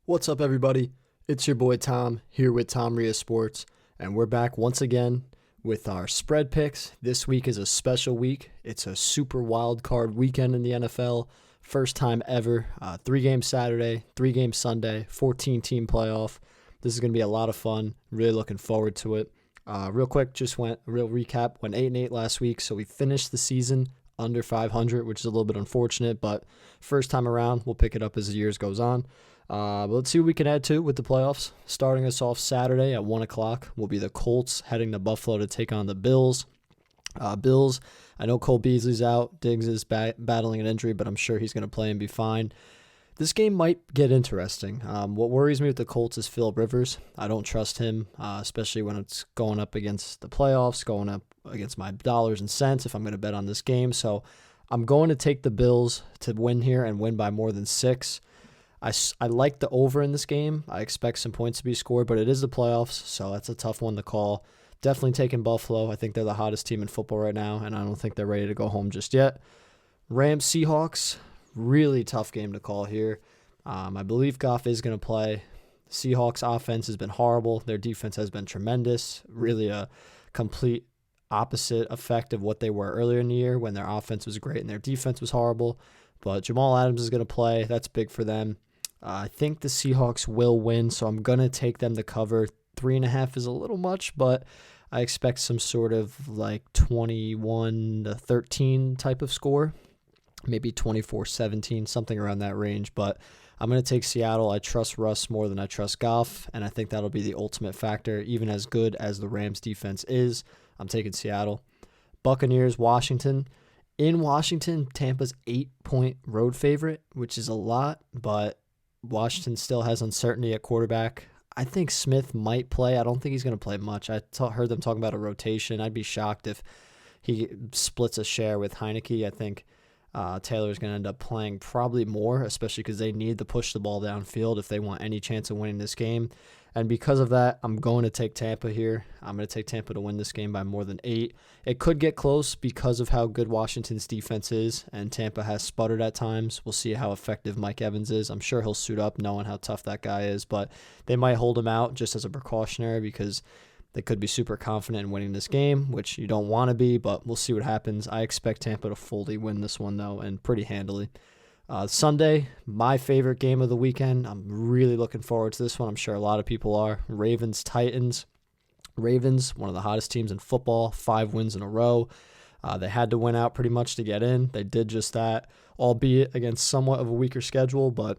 What's up, everybody? It's your boy Tom here with Tom Ria Sports, and we're back once again with our spread picks. This week is a special week. It's a super wild card weekend in the NFL. First time ever. 3-game Saturday, 3-game Sunday, 14-team playoff. This is going to be a lot of fun. Really looking forward to it. Real quick, real recap. Went 8-8 last week, so we finished the season under 500, which is a little bit unfortunate, but first time around, we'll pick it up as the years goes on. But let's see what we can add to with the playoffs. Starting us off Saturday at 1 o'clock will be the Colts heading to Buffalo to take on the Bills. Bills, I know Cole Beasley's out. Diggs is battling an injury, but I'm sure he's going to play and be fine. This game might get interesting. What worries me with the Colts is Phil Rivers. I don't trust him, especially when it's going up against the playoffs, going up against my dollars and cents if I'm going to bet on this game. So I'm going to take the Bills to win here and win by more than 6. I like the over in this game. I expect some points to be scored, but it is the playoffs, so that's a tough one to call. Definitely taking Buffalo. I think they're the hottest team in football right now, and I don't think they're ready to go home just yet. Rams, Seahawks, really tough game to call here. I believe Goff is going to play. Seahawks offense has been horrible. Their defense has been tremendous. Really a complete opposite effect of what they were earlier in the year when their offense was great and their defense was horrible. But Jamal Adams is going to play. That's big for them. I think the Seahawks will win, so I'm going to take them to cover. 3.5 is a little much, but I expect some sort of like 21-13 type of score. Maybe 24-17, something around that range. But I'm going to take Seattle. I trust Russ more than I trust Goff, and I think that'll be the ultimate factor. Even as good as the Rams' defense is, I'm taking Seattle. Buccaneers, Washington. In Washington, Tampa's 8-point road favorite, which is a lot, but Washington still has uncertainty at quarterback. I think Smith might play. I don't think he's going to play much. I heard them talking about a rotation. I'd be shocked if he splits a share with Heineke. I think Taylor's going to end up playing probably more, especially because they need to push the ball downfield if they want any chance of winning this game. And because of that, I'm going to take Tampa here. I'm going to take Tampa to win this game by more than 8. It could get close because of how good Washington's defense is, and Tampa has sputtered at times. We'll see how effective Mike Evans is. I'm sure he'll suit up knowing how tough that guy is, but they might hold him out just as a precautionary because they could be super confident in winning this game, which you don't want to be, but we'll see what happens. I expect Tampa to fully win this one, though, and pretty handily. Sunday, my favorite game of the weekend. I'm really looking forward to this one. I'm sure a lot of people are. Ravens-Titans. Ravens, one of the hottest teams in football, 5 wins in a row. They had to win out pretty much to get in. They did just that, albeit against somewhat of a weaker schedule, but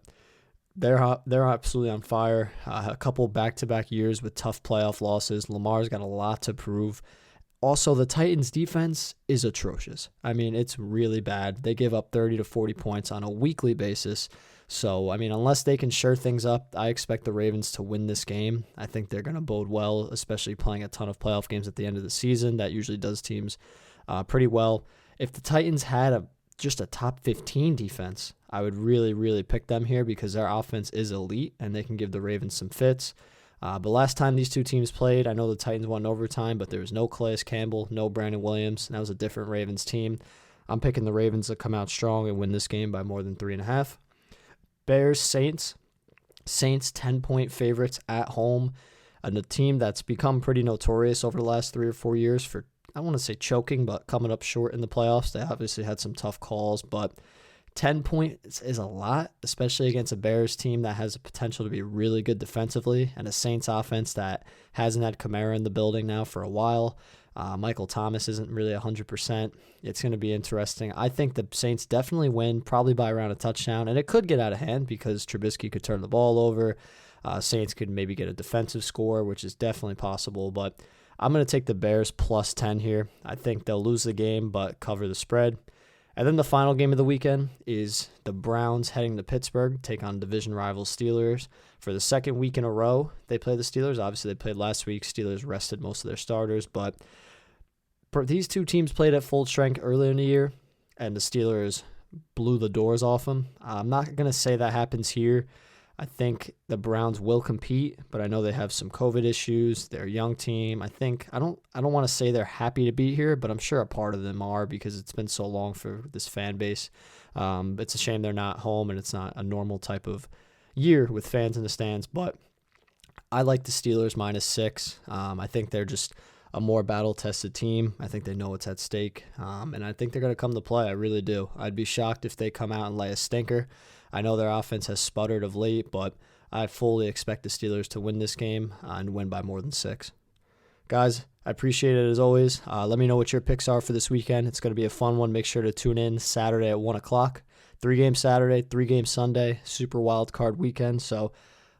they're absolutely on fire. A couple back-to-back years with tough playoff losses. Lamar's got a lot to prove. Also, the Titans' defense is atrocious. I mean, it's really bad. They give up 30 to 40 points on a weekly basis. So, I mean, unless they can shore things up, I expect the Ravens to win this game. I think they're going to bode well, especially playing a ton of playoff games at the end of the season. That usually does teams pretty well. If the Titans had just a top 15 defense, I would really, really pick them here because their offense is elite and they can give the Ravens some fits. But last time these two teams played, I know the Titans won in overtime, but there was no Calais Campbell, no Brandon Williams, and that was a different Ravens team. I'm picking the Ravens to come out strong and win this game by more than 3.5. Bears, Saints. Saints 10-point favorites at home, and a team that's become pretty notorious over the last 3 or 4 years for, I want to say choking, but coming up short in the playoffs. They obviously had some tough calls, but 10 points is a lot, especially against a Bears team that has the potential to be really good defensively and a Saints offense that hasn't had Kamara in the building now for a while. Michael Thomas isn't really 100%. It's going to be interesting. I think the Saints definitely win, probably by around a touchdown, and it could get out of hand because Trubisky could turn the ball over. Saints could maybe get a defensive score, which is definitely possible, but I'm going to take the Bears plus 10 here. I think they'll lose the game but cover the spread. And then the final game of the weekend is the Browns heading to Pittsburgh, take on division rival Steelers. For the second week in a row, they play the Steelers. Obviously, they played last week. Steelers rested most of their starters, but these two teams played at full strength earlier in the year, and the Steelers blew the doors off them. I'm not going to say that happens here. I think the Browns will compete, but I know they have some COVID issues. They're a young team. I don't want to say they're happy to be here, but I'm sure a part of them are because it's been so long for this fan base. It's a shame they're not home and it's not a normal type of year with fans in the stands, but I like the Steelers -6. I think they're just a more battle-tested team. I think they know what's at stake, and I think they're going to come to play. I really do. I'd be shocked if they come out and lay a stinker. I know their offense has sputtered of late, but I fully expect the Steelers to win this game and win by more than 6. Guys, I appreciate it as always. Let me know what your picks are for this weekend. It's going to be a fun one. Make sure to tune in Saturday at 1 o'clock. 3-game Saturday, 3-game Sunday, super wild card weekend. So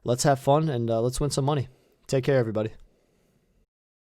let's have fun and let's win some money. Take care, everybody.